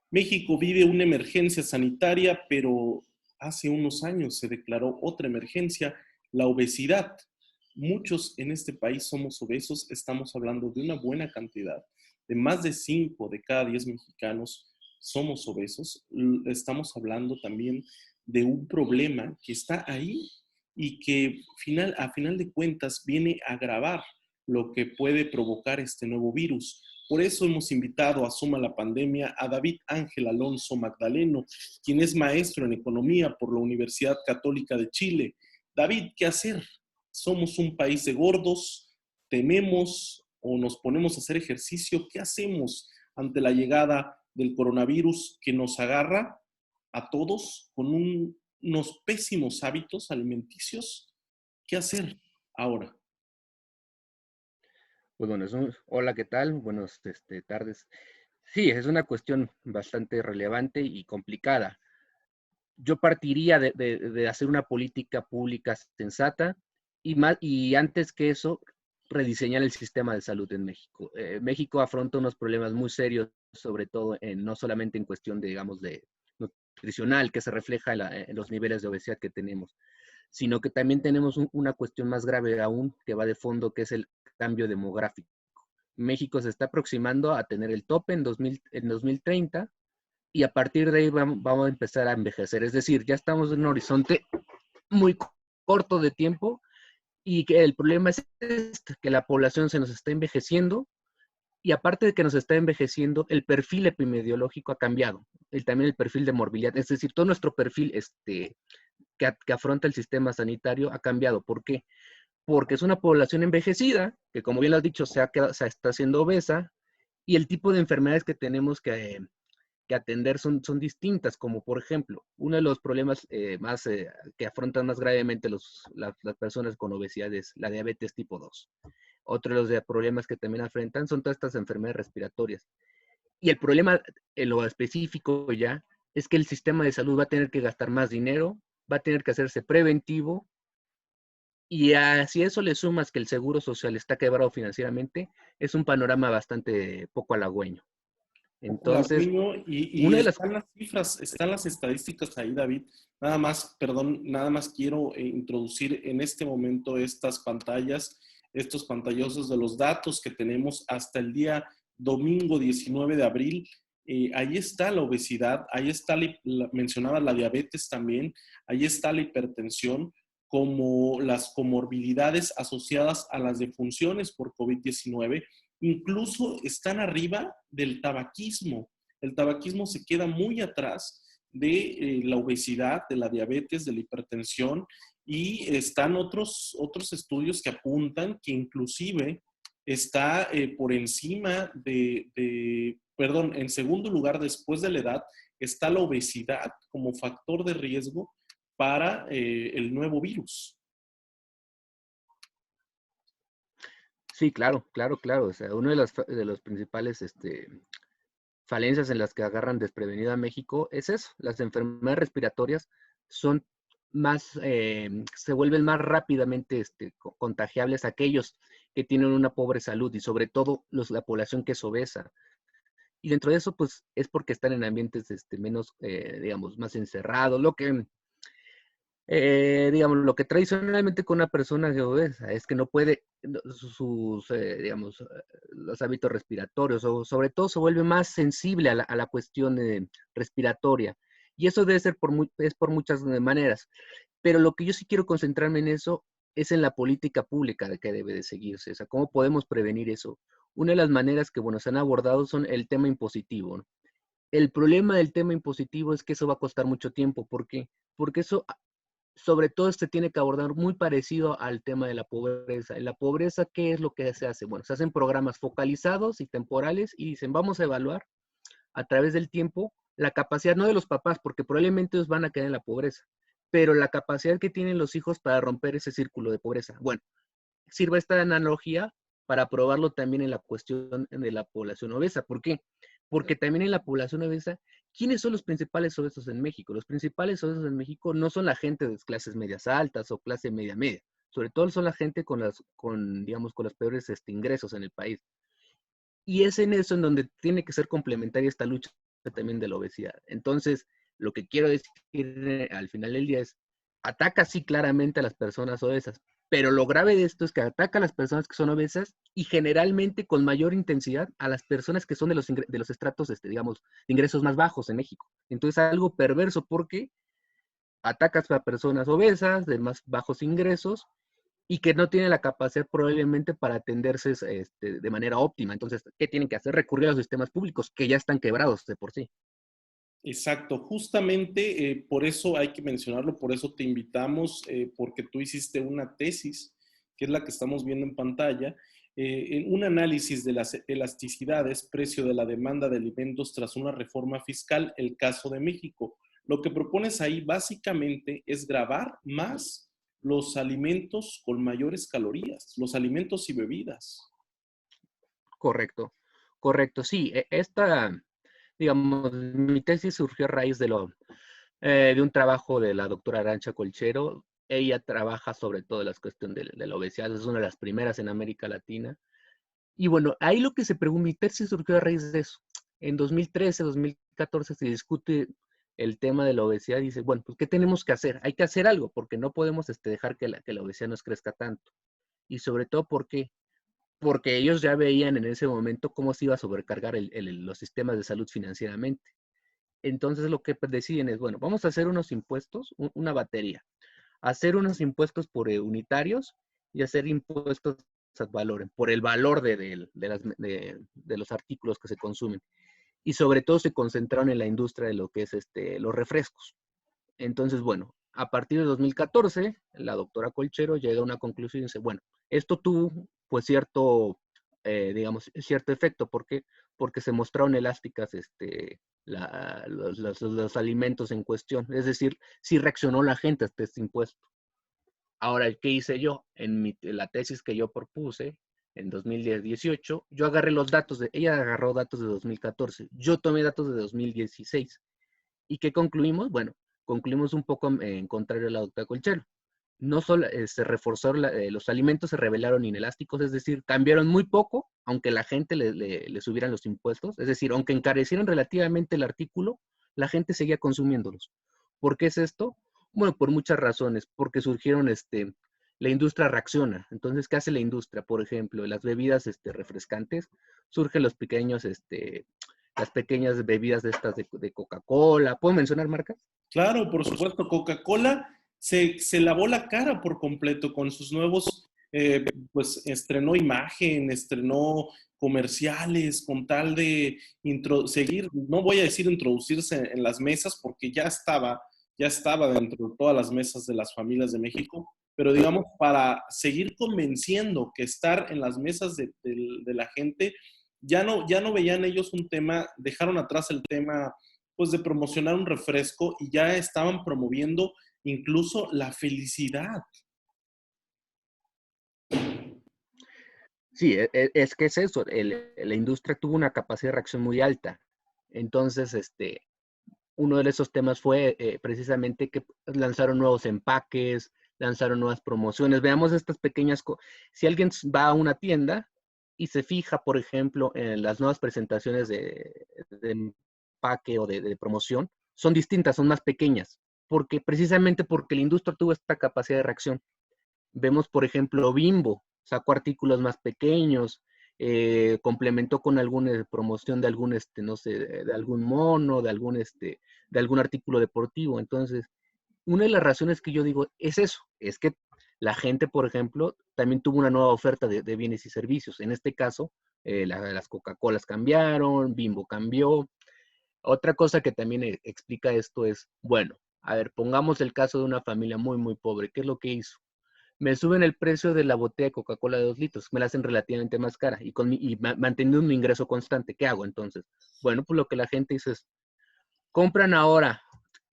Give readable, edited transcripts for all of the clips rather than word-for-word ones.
México vive una emergencia sanitaria, pero hace unos años se declaró otra emergencia, la obesidad. Muchos en este país somos obesos, estamos hablando de una buena cantidad, de más de 5 de cada 10 mexicanos somos obesos. Estamos hablando también de un problema que está ahí y que a final de cuentas viene a agravar lo que puede provocar este nuevo virus. Por eso hemos invitado a Suma la Pandemia a David Ángel Alonso Magdaleno, quien es maestro en economía por la Universidad Católica de Chile. David, ¿qué hacer? Somos un país de gordos, tememos o nos ponemos a hacer ejercicio. ¿Qué hacemos ante la llegada del coronavirus que nos agarra a todos con unos pésimos hábitos alimenticios? ¿Qué hacer ahora? Pues bueno, hola, ¿qué tal? Buenas tardes. Sí, es una cuestión bastante relevante y complicada. Yo partiría de hacer una política pública sensata y antes que eso, rediseñar el sistema de salud en México. México afronta unos problemas muy serios, sobre todo no solamente en cuestión de, digamos, de nutricional, que se refleja en los niveles de obesidad que tenemos, sino que también tenemos una cuestión más grave aún que va de fondo, que es el cambio demográfico. México se está aproximando a tener el tope en 2030 y a partir de ahí vamos a empezar a envejecer. Es decir, ya estamos en un horizonte muy corto de tiempo y que el problema es que la población se nos está envejeciendo y aparte de que nos está envejeciendo, el perfil epidemiológico ha cambiado. También el perfil de morbilidad, es decir, todo nuestro perfil que afronta el sistema sanitario ha cambiado. ¿Por qué? Porque es una población envejecida, que como bien lo has dicho, se está haciendo obesa, y el tipo de enfermedades que tenemos que atender son distintas, como por ejemplo, uno de los problemas que afrontan más gravemente las personas con obesidad es la diabetes tipo 2. Otro de los problemas que también afrontan son todas estas enfermedades respiratorias. Y el problema en lo específico ya es que el sistema de salud va a tener que gastar más dinero, va a tener que hacerse preventivo, y si a eso le sumas que el seguro social está quebrado financieramente, es un panorama bastante poco halagüeño. Poco Entonces, halagüeño y una de las... están las cifras, están las estadísticas ahí, David. Nada más, perdón, nada más quiero introducir en este momento estas pantallas, estos pantallosos de los datos que tenemos hasta el día domingo 19 de abril. Ahí está la obesidad, ahí está, mencionaba la diabetes también, ahí está la hipertensión, como las comorbilidades asociadas a las defunciones por COVID-19, incluso están arriba del tabaquismo. El tabaquismo se queda muy atrás de la obesidad, de la diabetes, de la hipertensión, y están otros estudios que apuntan que inclusive está por encima perdón, en segundo lugar, después de la edad, está la obesidad como factor de riesgo para el nuevo virus. Sí, claro, claro, claro. O sea, uno de los principales falencias en las que agarran desprevenida a México es eso. Las enfermedades respiratorias son se vuelven más rápidamente contagiables a aquellos que tienen una pobre salud y sobre todo la población que es obesa. Y dentro de eso, pues, es porque están en ambientes menos, digamos, más encerrados, digamos, lo que tradicionalmente con una persona que obesa es que no puede, digamos, los hábitos respiratorios, o sobre todo se vuelve más sensible a la cuestión respiratoria. Y eso debe ser es por muchas maneras. Pero lo que yo sí quiero concentrarme en eso es en la política pública de que debe de seguirse. O sea, ¿cómo podemos prevenir eso? Una de las maneras que, bueno, se han abordado son el tema impositivo, ¿no? El problema del tema impositivo es que eso va a costar mucho tiempo. ¿Por qué? Porque eso sobre todo se tiene que abordar muy parecido al tema de la pobreza. En la pobreza, ¿qué es lo que se hace? Bueno, se hacen programas focalizados y temporales y dicen, vamos a evaluar a través del tiempo la capacidad, no de los papás, porque probablemente ellos van a quedar en la pobreza, pero la capacidad que tienen los hijos para romper ese círculo de pobreza. Bueno, sirve esta analogía para probarlo también en la cuestión de la población obesa. ¿Por qué? Porque también en la población obesa, ¿quiénes son los principales obesos en México? Los principales obesos en México no son la gente de clases medias altas o clase media media, sobre todo son la gente digamos, con los peores ingresos en el país. Y es en eso en donde tiene que ser complementaria esta lucha también de la obesidad. Entonces, lo que quiero decir al final del día es, ataca sí claramente a las personas obesas, pero lo grave de esto es que ataca a las personas que son obesas y generalmente con mayor intensidad a las personas que son de los estratos, digamos, de ingresos más bajos en México. Entonces, algo perverso porque atacas a personas obesas de más bajos ingresos y que no tienen la capacidad probablemente para atenderse de manera óptima. Entonces, ¿qué tienen que hacer? Recurrir a los sistemas públicos que ya están quebrados de por sí. Exacto, justamente por eso hay que mencionarlo, por eso te invitamos, porque tú hiciste una tesis, que es la que estamos viendo en pantalla, en un análisis de las elasticidades, precio de la demanda de alimentos tras una reforma fiscal, el caso de México. Lo que propones ahí básicamente es gravar más los alimentos con mayores calorías, los alimentos y bebidas. Correcto, correcto. Sí, digamos, mi tesis surgió a raíz de un trabajo de la doctora Arantxa Colchero. Ella trabaja sobre todo las cuestiones de la obesidad, es una de las primeras en América Latina. Y bueno, ahí lo que se preguntó, mi tesis surgió a raíz de eso. En 2013, 2014 se discute el tema de la obesidad y dice, bueno, pues ¿qué tenemos que hacer? Hay que hacer algo porque no podemos dejar que la obesidad nos crezca tanto. Y sobre todo, ¿por qué? Porque ellos ya veían en ese momento cómo se iba a sobrecargar los sistemas de salud financieramente. Entonces lo que deciden es, bueno, vamos a hacer unos impuestos, una batería, hacer unos impuestos por unitarios y hacer impuestos ad valorem, por el valor de los artículos que se consumen. Y sobre todo se concentraron en la industria de lo que es los refrescos. Entonces, bueno, a partir de 2014, la doctora Colchero llega a una conclusión y dice, bueno, esto tuvo pues digamos, cierto efecto. ¿Por qué? Porque se mostraron elásticas los alimentos en cuestión. Es decir, sí reaccionó la gente a este impuesto. Ahora, ¿qué hice yo? La tesis que yo propuse en 2018, yo agarré los datos, ella agarró datos de 2014, yo tomé datos de 2016. ¿Y qué concluimos? Bueno, concluimos un poco en contrario a la doctora Colchero. No solo se reforzaron, los alimentos se revelaron inelásticos, es decir, cambiaron muy poco, aunque la gente le subieran los impuestos, es decir, aunque encarecieran relativamente el artículo, la gente seguía consumiéndolos. ¿Por qué es esto? Bueno, por muchas razones, porque surgieron, la industria reacciona. Entonces, ¿qué hace la industria? Por ejemplo, las bebidas refrescantes, surgen las pequeñas bebidas de estas de Coca-Cola. ¿Puedo mencionar marcas? Claro, por supuesto, Coca-Cola se lavó la cara por completo con sus nuevos, pues estrenó imagen, estrenó comerciales con tal de seguir, no voy a decir introducirse en las mesas porque ya estaba dentro de todas las mesas de las familias de México, pero digamos, para seguir convenciendo que estar en las mesas de la gente, ya no veían ellos un tema, dejaron atrás el tema pues de promocionar un refresco y ya estaban promoviendo incluso la felicidad. Sí, es que es eso, la industria tuvo una capacidad de reacción muy alta. Entonces, uno de esos temas fue precisamente que lanzaron nuevos empaques, lanzaron nuevas promociones. Veamos estas pequeñas cosas. Si alguien va a una tienda y se fija, por ejemplo, en las nuevas presentaciones de empaque o de promoción, son distintas, son más pequeñas, precisamente porque la industria tuvo esta capacidad de reacción. Vemos, por ejemplo, Bimbo, sacó artículos más pequeños, complementó con alguna promoción de algún, no sé, de algún mono, de algún artículo deportivo. Entonces, una de las razones que yo digo es eso, es que la gente, por ejemplo, también tuvo una nueva oferta de bienes y servicios. En este caso, las Coca-Colas cambiaron, Bimbo cambió. Otra cosa que también explica esto es, bueno, a ver, pongamos el caso de una familia muy, muy pobre. ¿Qué es lo que hizo? Me suben el precio de la botella de Coca-Cola de 2 litros, me la hacen relativamente más cara manteniendo un ingreso constante. ¿Qué hago entonces? Bueno, pues lo que la gente dice es, compran ahora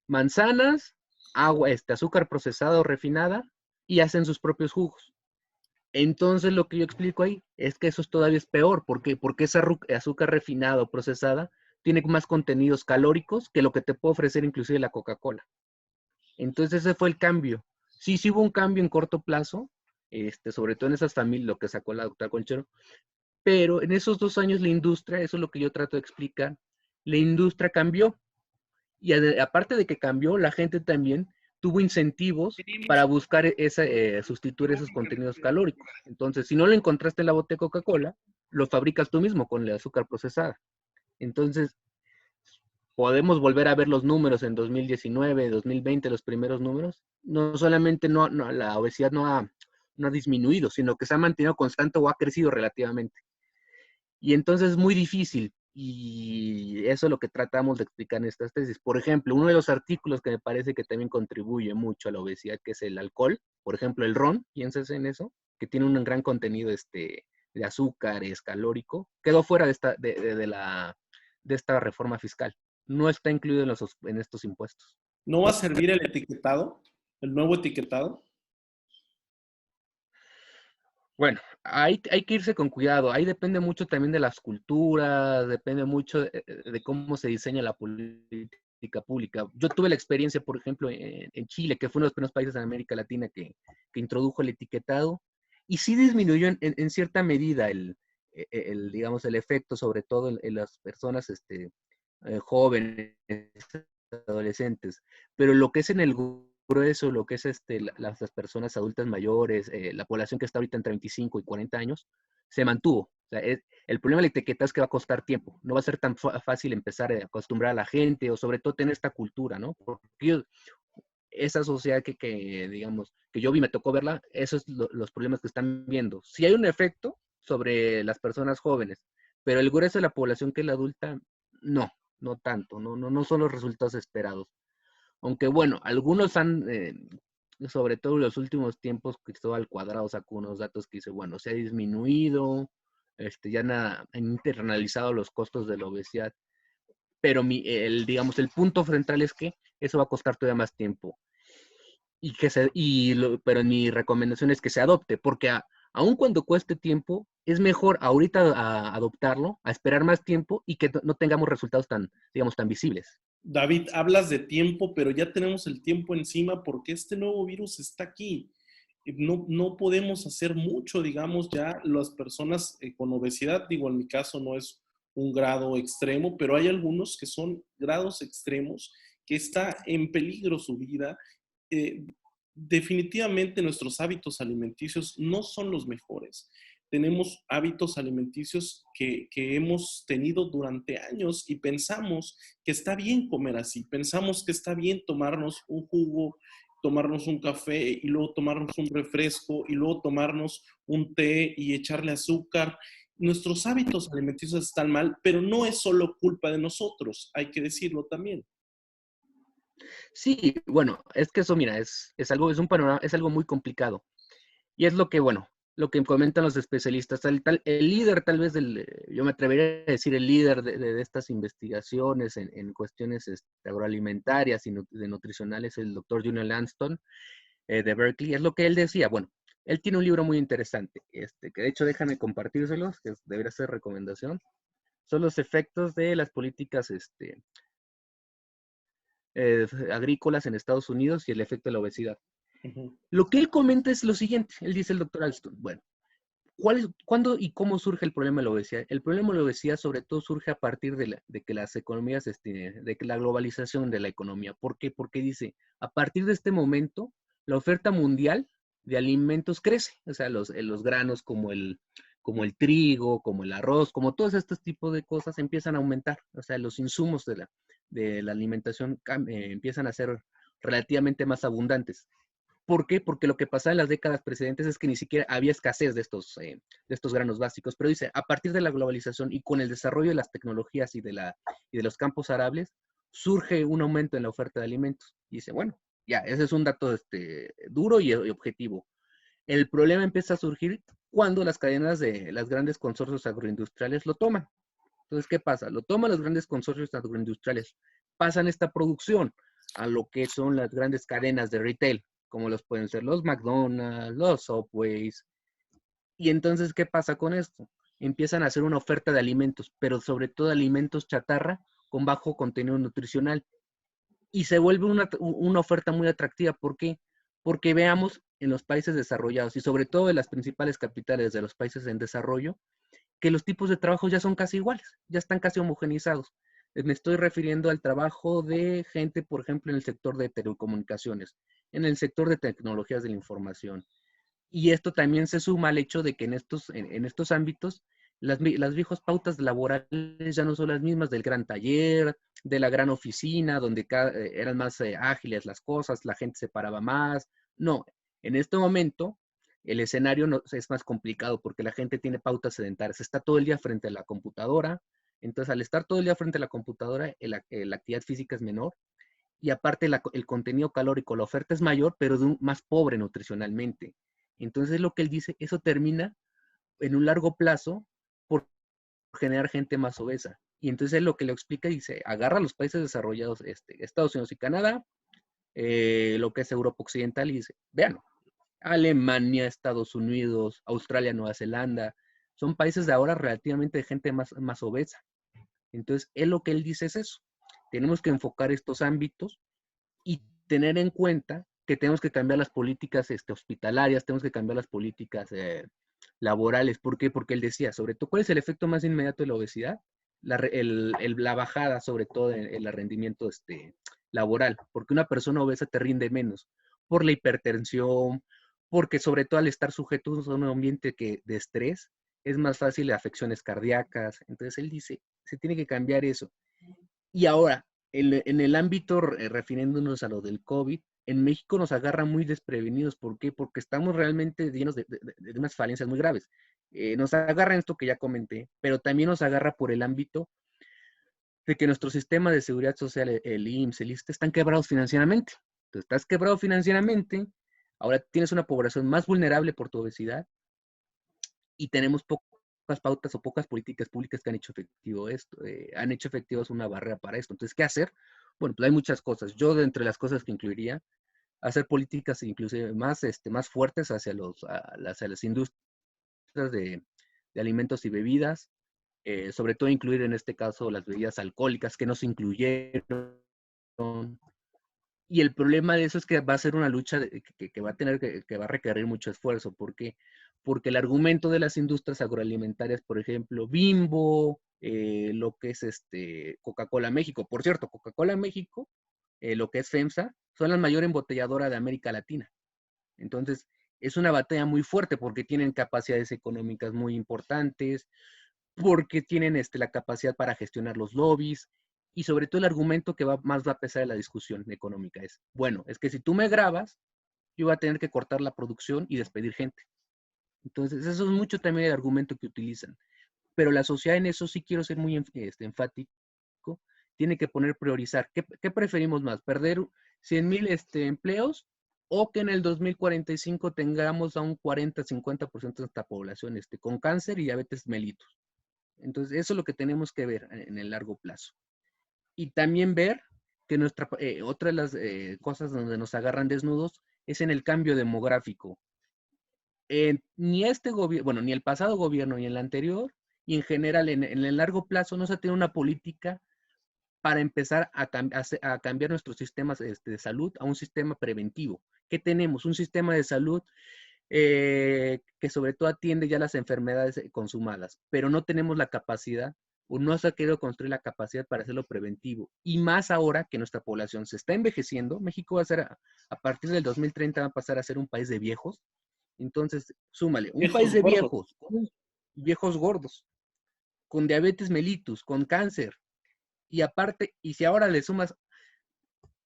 manzanas, agua, azúcar procesada o refinada y hacen sus propios jugos. Entonces lo que yo explico ahí es que eso todavía es peor. ¿Por qué? Porque esa azúcar refinada o procesada tiene más contenidos calóricos que lo que te puede ofrecer inclusive la Coca-Cola. Entonces ese fue el cambio. Sí, sí hubo un cambio en corto plazo, sobre todo en esas familias, lo que sacó la doctora Conchero, pero en esos 2 años la industria, eso es lo que yo trato de explicar, la industria cambió. Y aparte de que cambió, la gente también tuvo incentivos para buscar sustituir esos contenidos calóricos. Entonces, si no lo encontraste en la botella de Coca-Cola, lo fabricas tú mismo con el azúcar procesada. Entonces, podemos volver a ver los números en 2019, 2020, los primeros números. No solamente la obesidad no ha disminuido, sino que se ha mantenido constante o ha crecido relativamente. Y entonces es muy difícil, y eso es lo que tratamos de explicar en estas tesis. Por ejemplo, uno de los artículos que me parece que también contribuye mucho a la obesidad, que es el alcohol, por ejemplo, el ron, piensas en eso, que tiene un gran contenido de azúcares, calórico, quedó fuera de esta reforma fiscal. No está incluido en estos impuestos. ¿No va a servir el etiquetado, el nuevo etiquetado? Bueno, hay que irse con cuidado. Ahí depende mucho también de las culturas, depende mucho de cómo se diseña la política pública. Yo tuve la experiencia, por ejemplo, en Chile, que fue uno de los primeros países en América Latina que introdujo el etiquetado, y sí disminuyó en cierta medida digamos, el efecto, sobre todo en las personas jóvenes, adolescentes. Pero lo que es en el grueso, lo que es las personas adultas mayores, la población que está ahorita entre 25 y 40 años, se mantuvo. O sea, el problema de la etiqueta es que va a costar tiempo. No va a ser tan fácil empezar a acostumbrar a la gente, o sobre todo tener esta cultura, ¿no? Porque esa sociedad digamos, que yo vi, me tocó verla, esos son los problemas que están viendo. Sí hay un efecto sobre las personas jóvenes, pero el grueso de la población, que es la adulta, no tanto, no son los resultados esperados. Aunque bueno, algunos sobre todo en los últimos tiempos, Cristóbal Cuadrado sacó unos datos que dice, bueno, se ha disminuido, ya han internalizado los costos de la obesidad, pero digamos, el punto central es que eso va a costar todavía más tiempo. Pero mi recomendación es que se adopte, porque aun cuando cueste tiempo, es mejor ahorita adoptarlo, a esperar más tiempo y que no tengamos resultados digamos, tan visibles. David, hablas de tiempo, pero ya tenemos el tiempo encima porque este nuevo virus está aquí. No podemos hacer mucho, digamos, ya las personas con obesidad, digo, en mi caso no es un grado extremo, pero hay algunos que son grados extremos, que está en peligro su vida. Definitivamente nuestros hábitos alimenticios no son los mejores. Tenemos hábitos alimenticios que hemos tenido durante años y pensamos que está bien comer así, pensamos que está bien tomarnos un jugo, tomarnos un café y luego tomarnos un refresco y luego tomarnos un té y echarle azúcar. Nuestros hábitos alimenticios están mal, pero no es solo culpa de nosotros, hay que decirlo también. Sí, bueno, es que eso, mira, es un panorama, es algo muy complicado. Y es lo que, bueno, lo que comentan los especialistas. El líder, tal vez, yo me atrevería a decir el líder de estas investigaciones en cuestiones agroalimentarias y de nutricionales, el doctor Junior Lanston, de Berkeley, es lo que él decía. Bueno, él tiene un libro muy interesante, que de hecho déjame compartírselos, que debería ser recomendación. Son los efectos de las políticas agrícolas en Estados Unidos y el efecto de la obesidad. Uh-huh. Lo que él comenta es lo siguiente, él dice, el doctor Alston, bueno, ¿cuándo y cómo surge el problema de la obesidad? El problema de la obesidad sobre todo surge a partir de que las economías, de que la globalización de la economía. ¿Por qué? Porque dice, a partir de este momento, la oferta mundial de alimentos crece. O sea, los granos como el trigo, como el arroz, como todos estos tipos de cosas empiezan a aumentar. O sea, los insumos de la alimentación empiezan a ser relativamente más abundantes. ¿Por qué? Porque lo que pasaba en las décadas precedentes es que ni siquiera había escasez de estos granos básicos. Pero dice, a partir de la globalización y con el desarrollo de las tecnologías y de los campos arables, surge un aumento en la oferta de alimentos. Y dice, bueno, ya, ese es un dato duro y objetivo. El problema empieza a surgir cuando las cadenas de las grandes consorcios agroindustriales lo toman. Entonces, ¿qué pasa? Lo toman los grandes consorcios agroindustriales, pasan esta producción a lo que son las grandes cadenas de retail, como los pueden ser los McDonald's, los Subways. Y entonces, ¿qué pasa con esto? Empiezan a hacer una oferta de alimentos, pero sobre todo alimentos chatarra con bajo contenido nutricional. Y se vuelve una oferta muy atractiva. ¿Por qué? Porque veamos en los países desarrollados y sobre todo en las principales capitales de los países en desarrollo, que los tipos de trabajo ya son casi iguales, ya están casi homogenizados. Me estoy refiriendo al trabajo de gente, por ejemplo, en el sector de telecomunicaciones, en el sector de tecnologías de la información. Y esto también se suma al hecho de que en estos ámbitos las viejas pautas laborales ya no son las mismas del gran taller, de la gran oficina, donde eran más ágiles las cosas, la gente se paraba más. No, en este momento el escenario es más complicado porque la gente tiene pautas sedentarias, está todo el día frente a la computadora, entonces al estar todo el día frente a la computadora, la actividad física es menor y aparte el contenido calórico, la oferta es mayor, pero más pobre nutricionalmente. Entonces lo que él dice, eso termina en un largo plazo por generar gente más obesa. Y entonces él lo que le explica dice, agarra a los países desarrollados, Estados Unidos y Canadá, lo que es Europa Occidental, y dice, vean, Alemania, Estados Unidos, Australia, Nueva Zelanda, son países de ahora relativamente de gente más obesa. Entonces, lo que él dice es eso. Tenemos que enfocar estos ámbitos y tener en cuenta que tenemos que cambiar las políticas hospitalarias, tenemos que cambiar las políticas laborales. ¿Por qué? Porque él decía, sobre todo, ¿cuál es el efecto más inmediato de la obesidad? La bajada, sobre todo, en el rendimiento laboral, porque una persona obesa te rinde menos por la hipertensión, porque sobre todo al estar sujetos a un ambiente de estrés, es más fácil de afecciones cardíacas. Entonces él dice, se tiene que cambiar eso. Y ahora, en el ámbito, refiriéndonos a lo del COVID, en México nos agarra muy desprevenidos. ¿Por qué? Porque estamos realmente llenos de unas falencias muy graves. Nos agarra en esto que ya comenté, pero también nos agarra por el ámbito de que nuestro sistema de seguridad social, el IMSS, el ISSSTE, están quebrados financieramente. Tú estás quebrado financieramente, ahora tienes una población más vulnerable por tu obesidad y tenemos pocas pautas o pocas políticas públicas que han hecho efectivo esto, han hecho efectivos una barrera para esto. Entonces, ¿qué hacer? Bueno, pues hay muchas cosas. Yo, de entre las cosas que incluiría, hacer políticas inclusive más fuertes hacia las industrias de alimentos y bebidas, sobre todo incluir en este caso las bebidas alcohólicas que no se incluyeron. Y el problema de eso es que va a ser una lucha que va a tener que va a requerir mucho esfuerzo. ¿Por qué? Porque el argumento de las industrias agroalimentarias, por ejemplo, Bimbo, lo que es Coca-Cola México, por cierto, Coca-Cola México, lo que es FEMSA, son la mayor embotelladora de América Latina. Entonces, es una batalla muy fuerte porque tienen capacidades económicas muy importantes, porque tienen la capacidad para gestionar los lobbies y sobre todo el argumento que más va a pesar en la discusión económica es, bueno, es que si tú me grabas, yo voy a tener que cortar la producción y despedir gente. Entonces, eso es mucho también el argumento que utilizan. Pero la sociedad en eso sí quiero ser muy enfático, tiene que priorizar. ¿Qué preferimos más? ¿Perder 100,000 empleos o que en el 2045 tengamos a un 40-50% de nuestra población con cáncer y diabetes mellitus? Entonces, eso es lo que tenemos que ver en el largo plazo. Y también ver que otra de las cosas donde nos agarran desnudos es en el cambio demográfico. Ni este gobierno, bueno, ni el pasado gobierno ni el anterior, y en general en el largo plazo no se tiene una política para empezar a cambiar nuestros sistemas de salud a un sistema preventivo. ¿Qué tenemos? Un sistema de salud que sobre todo atiende ya las enfermedades consumadas, pero no tenemos la capacidad o no se ha querido construir la capacidad para hacerlo preventivo. Y más ahora que nuestra población se está envejeciendo, México va a ser, a partir del 2030 va a pasar a ser un país de viejos. Entonces, súmale, un país Viejos de gordos. viejos gordos, con diabetes mellitus, con cáncer. Y aparte, y si ahora le sumas,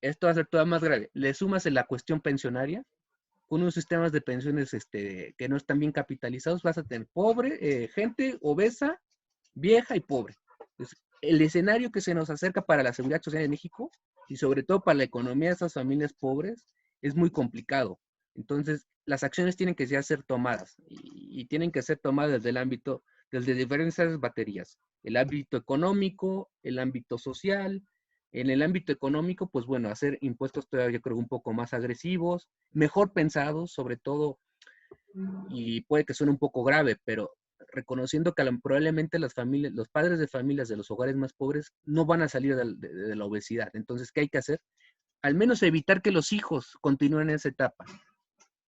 esto va a ser todavía más grave, le sumas en la cuestión pensionaria, con unos sistemas de pensiones que no están bien capitalizados, vas a tener gente obesa, vieja y pobre. Entonces, el escenario que se nos acerca para la seguridad social de México y sobre todo para la economía de esas familias pobres es muy complicado. Entonces, las acciones tienen que ya ser tomadas y tienen que ser tomadas desde el ámbito, desde diferentes baterías. El ámbito económico, el ámbito social. En el ámbito económico, pues bueno, hacer impuestos todavía yo creo un poco más agresivos, mejor pensados, sobre todo, y puede que suene un poco grave, pero reconociendo que probablemente las familias, los padres de familias de los hogares más pobres no van a salir de la obesidad. Entonces, ¿qué hay que hacer? Al menos evitar que los hijos continúen en esa etapa,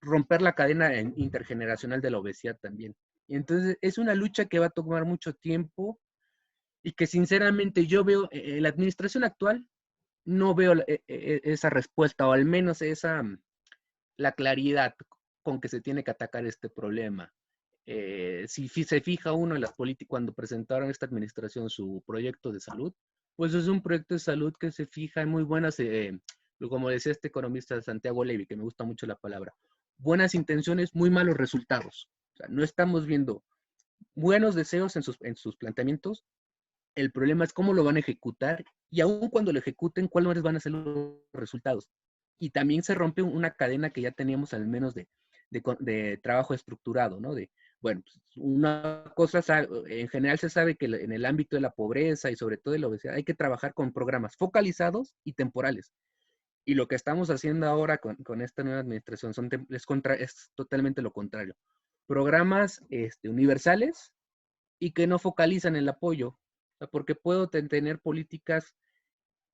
romper la cadena intergeneracional de la obesidad también. Y entonces, es una lucha que va a tomar mucho tiempo y que sinceramente yo veo en la administración actual, no veo esa respuesta, o al menos la claridad con que se tiene que atacar este problema. Si se fija uno en las políticas, cuando presentaron esta administración su proyecto de salud, pues es un proyecto de salud que se fija en muy buenas, como decía este economista Santiago Levy, que me gusta mucho la palabra, buenas intenciones, muy malos resultados. O sea, no estamos viendo buenos deseos en sus planteamientos, el problema es cómo lo van a ejecutar y aun cuando lo ejecuten, cuáles van a ser los resultados. Y también se rompe una cadena que ya teníamos al menos de trabajo estructurado, ¿no? Bueno, pues, una cosa, en general se sabe que en el ámbito de la pobreza y sobre todo de la obesidad hay que trabajar con programas focalizados y temporales. Y lo que estamos haciendo ahora con esta nueva administración es totalmente lo contrario. Programas universales y que no focalizan el apoyo. O sea, porque puedo tener políticas,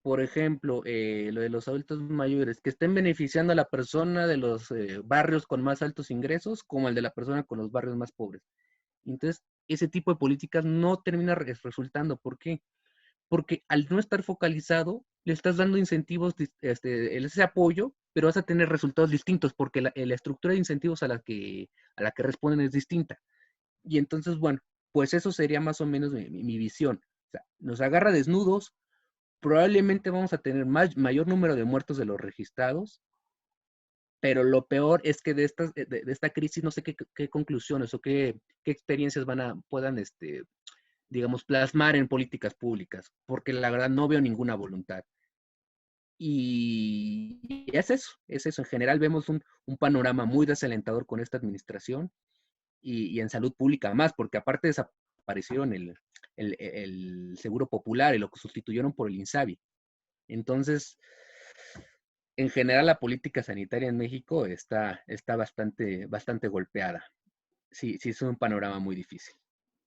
por ejemplo, lo de los adultos mayores, que estén beneficiando a la persona de los barrios con más altos ingresos como el de la persona con los barrios más pobres. Entonces, ese tipo de políticas no termina resultando. ¿Por qué? Porque al no estar focalizado, le estás dando incentivos, ese apoyo, pero vas a tener resultados distintos, porque la estructura de incentivos a la que responden es distinta. Y entonces, bueno, pues eso sería más o menos mi visión. O sea, nos agarra desnudos, probablemente vamos a tener mayor número de muertos de los registrados, pero lo peor es que de esta crisis no sé qué conclusiones o qué experiencias puedan, digamos, plasmar en políticas públicas, porque la verdad no veo ninguna voluntad. Y es eso. En general vemos un panorama muy desalentador con esta administración. Y en salud pública más, porque aparte desaparecieron el Seguro Popular y lo sustituyeron por el INSABI. Entonces, en general la política sanitaria en México está bastante golpeada. Sí, sí, es un panorama muy difícil.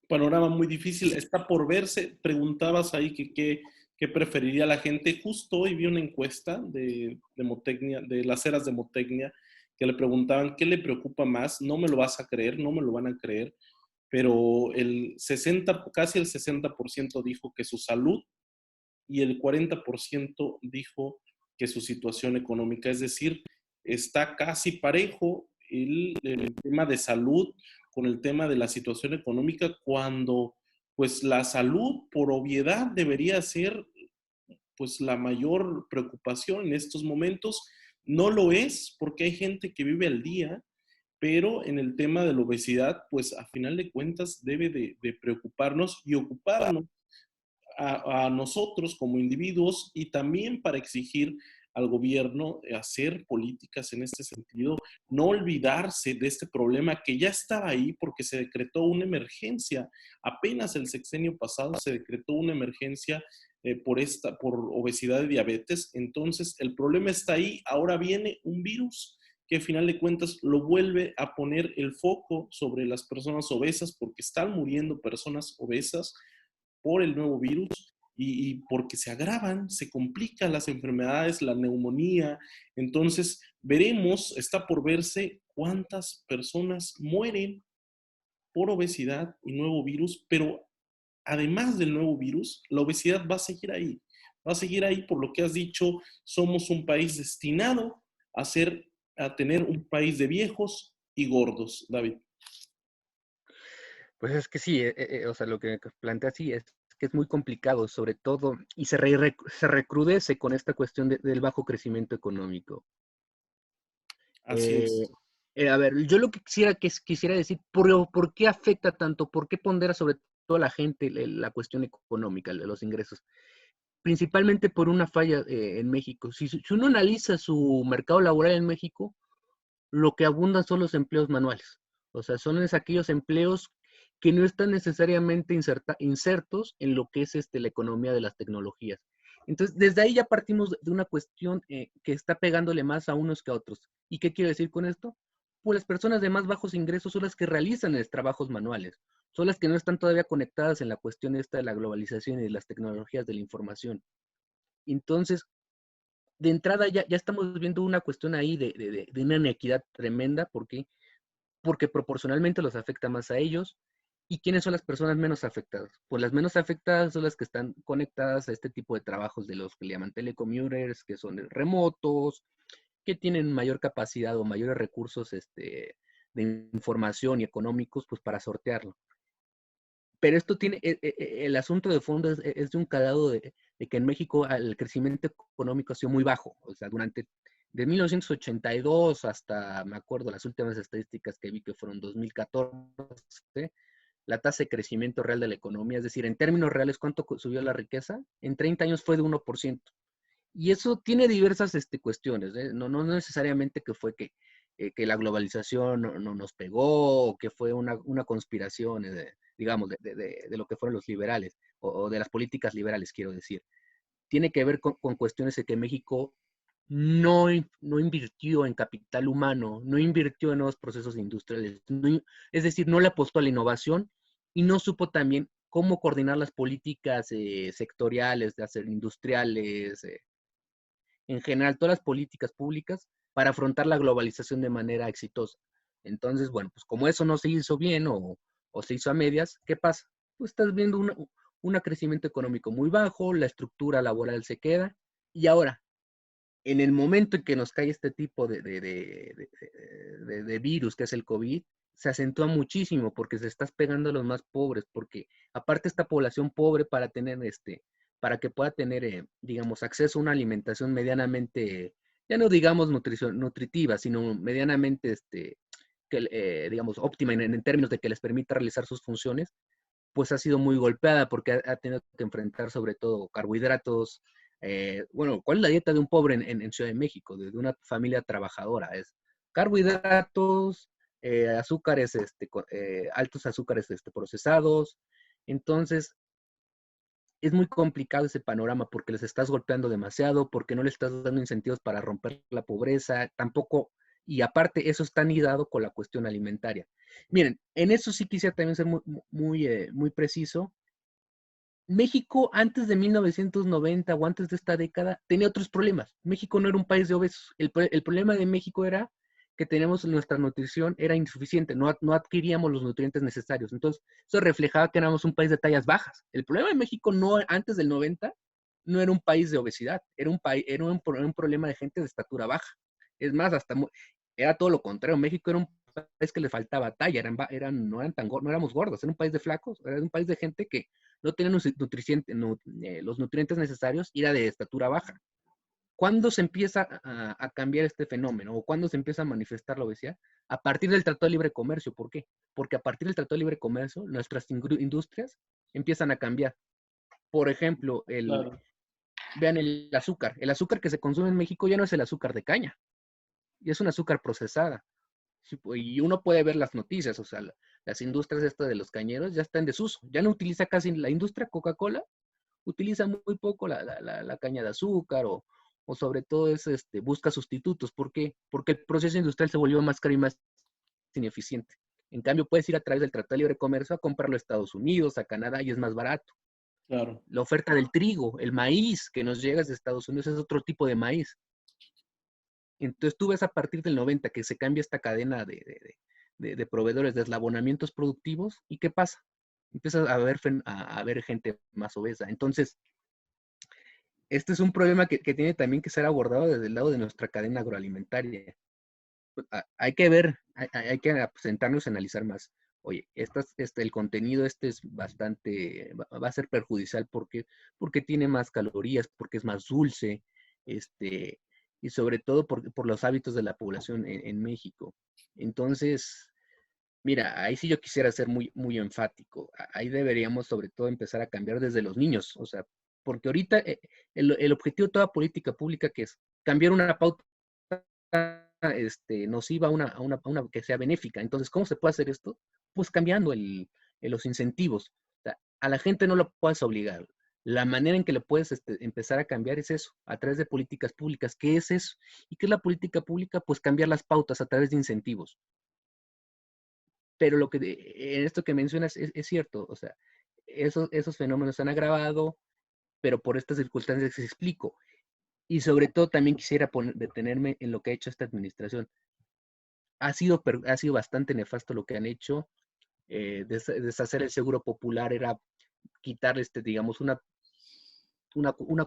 Panorama muy difícil, está por verse. Preguntabas ahí qué preferiría la gente. Justo hoy vi una encuesta de Motecnia, de las eras de Motecnia, que le preguntaban qué le preocupa más. No me lo vas a creer, no me lo van a creer, pero casi el 60% dijo que su salud y el 40% dijo que su situación económica. Es decir, está casi parejo el tema de salud con el tema de la situación económica, cuando pues la salud por obviedad debería ser pues la mayor preocupación en estos momentos. No lo es, porque hay gente que vive al día, pero en el tema de la obesidad, pues a final de cuentas debe de preocuparnos y ocuparnos a nosotros como individuos, y también para exigir al gobierno hacer políticas en este sentido, no olvidarse de este problema que ya estaba ahí porque se decretó una emergencia. Apenas el sexenio pasado se decretó una emergencia por obesidad y diabetes. Entonces el problema está ahí. Ahora viene un virus que al final de cuentas lo vuelve a poner el foco sobre las personas obesas, porque están muriendo personas obesas por el nuevo virus, y porque se agravan, se complican las enfermedades, la neumonía. Entonces, veremos, está por verse cuántas personas mueren por obesidad y nuevo virus, pero además del nuevo virus, la obesidad va a seguir ahí. Va a seguir ahí por lo que has dicho. Somos un país destinado a tener un país de viejos y gordos, David. Pues es que sí, o sea, lo que plantea sí es que es muy complicado, sobre todo, y se recrudece con esta cuestión del bajo crecimiento económico. Así es. A ver, yo lo que quisiera decir, ¿por qué afecta tanto? ¿Por qué pondera sobre todo a la gente la cuestión económica, los ingresos? Principalmente por una falla en México. Si uno analiza su mercado laboral en México, lo que abundan son los empleos manuales. O sea, son aquellos empleos que no están necesariamente insertos en lo que es la economía de las tecnologías. Entonces, desde ahí ya partimos de una cuestión que está pegándole más a unos que a otros. ¿Y qué quiero decir con esto? Pues las personas de más bajos ingresos son las que realizan los trabajos manuales, son las que no están todavía conectadas en la cuestión esta de la globalización y de las tecnologías de la información. Entonces, de entrada ya estamos viendo una cuestión ahí de una inequidad tremenda. ¿Por qué? Porque proporcionalmente los afecta más a ellos ¿Y quiénes son las personas menos afectadas? Pues las menos afectadas son las que están conectadas a este tipo de trabajos de los que le llaman telecommuters, que son remotos, que tienen mayor capacidad o mayores recursos de información y económicos, pues para sortearlo. Pero esto tiene, el asunto de fondo es de un calado de que en México el crecimiento económico ha sido muy bajo. O sea, durante de 1982 hasta, me acuerdo, las últimas estadísticas que vi que fueron 2014, la tasa de crecimiento real de la economía, es decir, en términos reales, ¿cuánto subió la riqueza? En 30 años fue de 1%. Y eso tiene diversas cuestiones, ¿eh? No necesariamente que fue que la globalización no nos pegó, o que fue una conspiración, digamos, de lo que fueron los liberales, o de las políticas liberales, quiero decir. Tiene que ver con cuestiones de que México no invirtió en capital humano, no invirtió en nuevos procesos industriales, es decir, no le apostó a la innovación y no supo también cómo coordinar las políticas sectoriales, de hacer industriales, en general, todas las políticas públicas para afrontar la globalización de manera exitosa. Entonces, bueno, pues como eso no se hizo bien o se hizo a medias, ¿qué pasa? Pues estás viendo un crecimiento económico muy bajo, la estructura laboral se queda, y ahora, en el momento en que nos cae este tipo de virus, que es el COVID, se acentúa muchísimo porque se está pegando a los más pobres, porque aparte esta población pobre para que pueda tener, digamos, acceso a una alimentación medianamente, ya no digamos nutritiva, sino medianamente, digamos, óptima en términos de que les permita realizar sus funciones, pues ha sido muy golpeada porque ha tenido que enfrentar sobre todo carbohidratos. Bueno, ¿cuál es la dieta de un pobre en Ciudad de México, de una familia trabajadora? Es carbohidratos, azúcares, altos azúcares procesados. Entonces, es muy complicado ese panorama porque les estás golpeando demasiado, porque no les estás dando incentivos para romper la pobreza, tampoco, y aparte eso está anidado con la cuestión alimentaria. Miren, en eso sí quisiera también ser muy preciso. México antes de 1990 o antes de esta década tenía otros problemas. México no era un país de obesos. El problema de México era que teníamos nuestra nutrición era insuficiente, no adquiríamos los nutrientes necesarios. Entonces, eso reflejaba que éramos un país de tallas bajas. El problema de México no, antes del 90 no era un país de obesidad, era un problema de gente de estatura baja. Es más, era todo lo contrario. México era un país que le faltaba talla, no éramos gordos, era un país de flacos, era un país de gente que no tenían los nutrientes necesarios y era de estatura baja. ¿Cuándo se empieza a cambiar este fenómeno o cuándo se empieza a manifestar la obesidad? A partir del Tratado de Libre Comercio. ¿Por qué? Porque a partir del Tratado de Libre Comercio nuestras industrias empiezan a cambiar. Por ejemplo, Claro. vean el azúcar. El azúcar que se consume en México ya no es el azúcar de caña, ya es un azúcar procesada. Y uno puede ver las noticias, o sea, las industrias de los cañeros ya están en desuso. Ya no utiliza casi la industria Coca-Cola, utiliza muy poco la caña de azúcar o sobre todo busca sustitutos. ¿Por qué? Porque el proceso industrial se volvió más caro y más ineficiente. En cambio, puedes ir a través del Tratado de Libre Comercio a comprarlo a Estados Unidos, a Canadá, y es más barato. Claro. La oferta del trigo, el maíz que nos llega de Estados Unidos es otro tipo de maíz. Entonces tú ves a partir del 90 que se cambia esta cadena de proveedores de eslabonamientos productivos, ¿y qué pasa? Empiezas a ver gente más obesa. Entonces, este es un problema que tiene también que ser abordado desde el lado de nuestra cadena agroalimentaria. Hay que ver, hay que sentarnos a analizar más. Oye, el contenido es bastante, va a ser perjudicial porque tiene más calorías, porque es más dulce, y sobre todo por los hábitos de la población en México. Entonces, mira, ahí sí yo quisiera ser muy enfático. Ahí deberíamos sobre todo empezar a cambiar desde los niños, o sea, porque ahorita el objetivo de toda política pública que es cambiar una pauta nociva a una que sea benéfica. Entonces, ¿cómo se puede hacer esto? Pues cambiando los incentivos. O sea, a la gente no lo puedes obligar. La manera en que le puedes empezar a cambiar es eso, a través de políticas públicas. ¿Qué es eso? ¿Y qué es la política pública? Pues cambiar las pautas a través de incentivos. Pero en esto que mencionas es cierto, o sea, esos fenómenos se han agravado, pero por estas circunstancias que explico. Y sobre todo también quisiera detenerme en lo que ha hecho esta administración. Ha sido bastante nefasto lo que han hecho. deshacer el seguro popular era quitar, digamos, una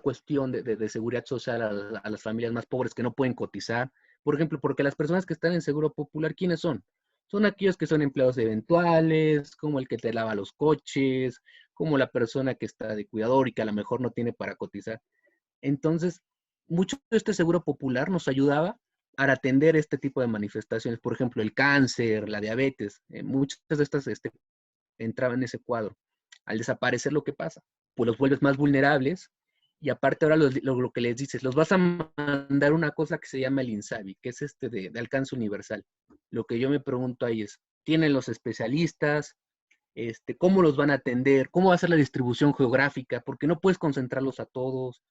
cuestión de seguridad social a las familias más pobres que no pueden cotizar. Por ejemplo, porque las personas que están en seguro popular, ¿quiénes son? Son aquellos que son empleados eventuales, como el que te lava los coches, como la persona que está de cuidador y que a lo mejor no tiene para cotizar. Entonces, mucho de este seguro popular nos ayudaba a atender este tipo de manifestaciones. Por ejemplo, el cáncer, la diabetes, muchas de estas entraban en ese cuadro. Al desaparecer, lo que pasa, pues los vuelves más vulnerables y aparte ahora lo que les dices, los vas a mandar una cosa que se llama el INSABI, que es de alcance universal. Lo que yo me pregunto ahí es, ¿tienen los especialistas? ¿Cómo los van a atender? ¿Cómo va a ser la distribución geográfica? Porque no puedes concentrarlos a todos.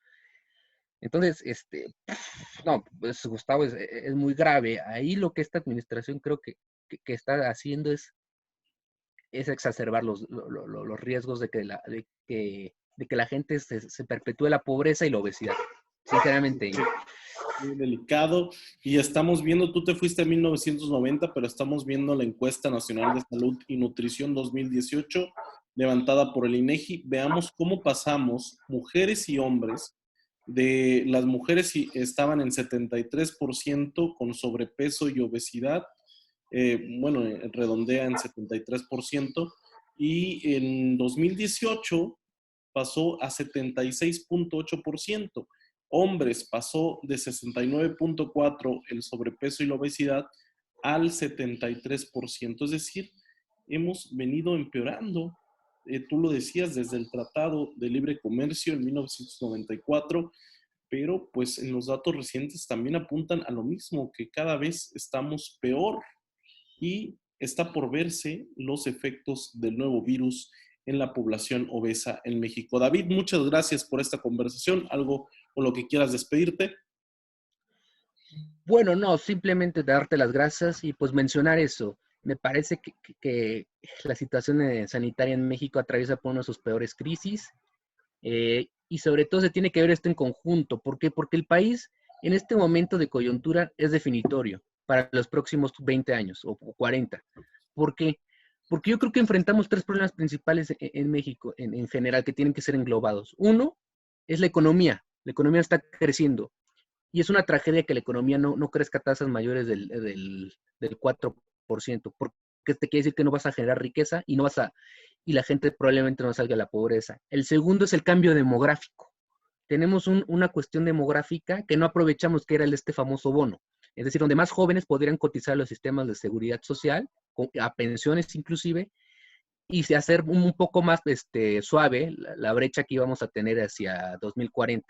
Entonces, no, pues Gustavo, es muy grave. Ahí lo que esta administración creo que está haciendo es exacerbar los riesgos de que la gente se perpetúe la pobreza y la obesidad. Sinceramente. Muy delicado. Y estamos viendo, tú te fuiste en 1990, pero estamos viendo la encuesta nacional de salud y nutrición 2018, levantada por el INEGI. Veamos cómo pasamos, mujeres y hombres, de las mujeres estaban en 73% con sobrepeso y obesidad, bueno, redondea en 73%, y en 2018 pasó a 76.8%. Hombres pasó de 69.4% el sobrepeso y la obesidad al 73%. Es decir, hemos venido empeorando. Tú lo decías desde el Tratado de Libre Comercio en 1994, pero pues en los datos recientes también apuntan a lo mismo, que cada vez estamos peor y está por verse los efectos del nuevo virus en la población obesa en México. David, muchas gracias por esta conversación. ¿Algo con lo que quieras despedirte? Bueno, no, simplemente darte las gracias y pues mencionar eso. Me parece que la situación sanitaria en México atraviesa por una de sus peores crisis y sobre todo se tiene que ver esto en conjunto. ¿Por qué? Porque el país en este momento de coyuntura es definitorio para los próximos 20 años o 40. ¿Por qué? Porque yo creo que enfrentamos tres problemas principales en México en general que tienen que ser englobados. Uno es la economía. La economía está creciendo. Y es una tragedia que la economía no crezca a tasas mayores del 4%, porque te quiere decir que no vas a generar riqueza y la gente probablemente no salga de la pobreza. El segundo es el cambio demográfico. Tenemos una cuestión demográfica que no aprovechamos, que era el de este famoso bono. Es decir, donde más jóvenes podrían cotizar los sistemas de seguridad social, a pensiones inclusive, y hacer un poco más suave la brecha que íbamos a tener hacia 2040.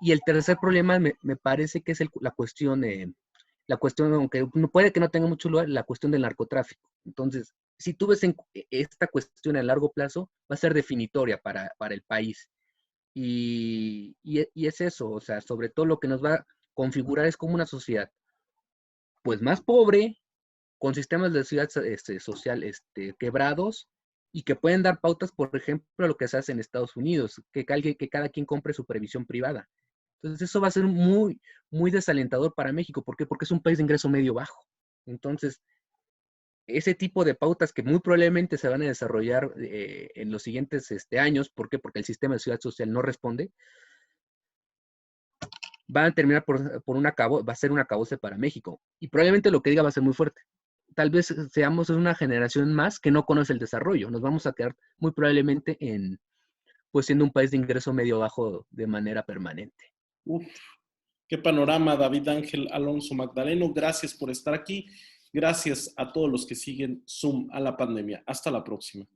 Y el tercer problema me parece que es la cuestión, aunque puede que no tenga mucho lugar, la cuestión del narcotráfico. Entonces, si tú ves esta cuestión a largo plazo, va a ser definitoria para el país. Y es eso, o sea, sobre todo lo que nos va a configurar es como una sociedad, pues más pobre, con sistemas de seguridad social quebrados, y que pueden dar pautas, por ejemplo, a lo que se hace en Estados Unidos, que cada quien compre su previsión privada. Entonces eso va a ser muy, muy desalentador para México. ¿Por qué? Porque es un país de ingreso medio bajo. Entonces, ese tipo de pautas que muy probablemente se van a desarrollar en los siguientes años, ¿por qué? Porque el sistema de seguridad social no responde, van a terminar va a ser un acabose para México. Y probablemente lo que diga va a ser muy fuerte. Tal vez seamos una generación más que no conoce el desarrollo. Nos vamos a quedar muy probablemente pues siendo un país de ingreso medio bajo de manera permanente. Uf, qué panorama, David Ángel Alonso Magdaleno. Gracias por estar aquí. Gracias a todos los que siguen Zoom a la pandemia. Hasta la próxima.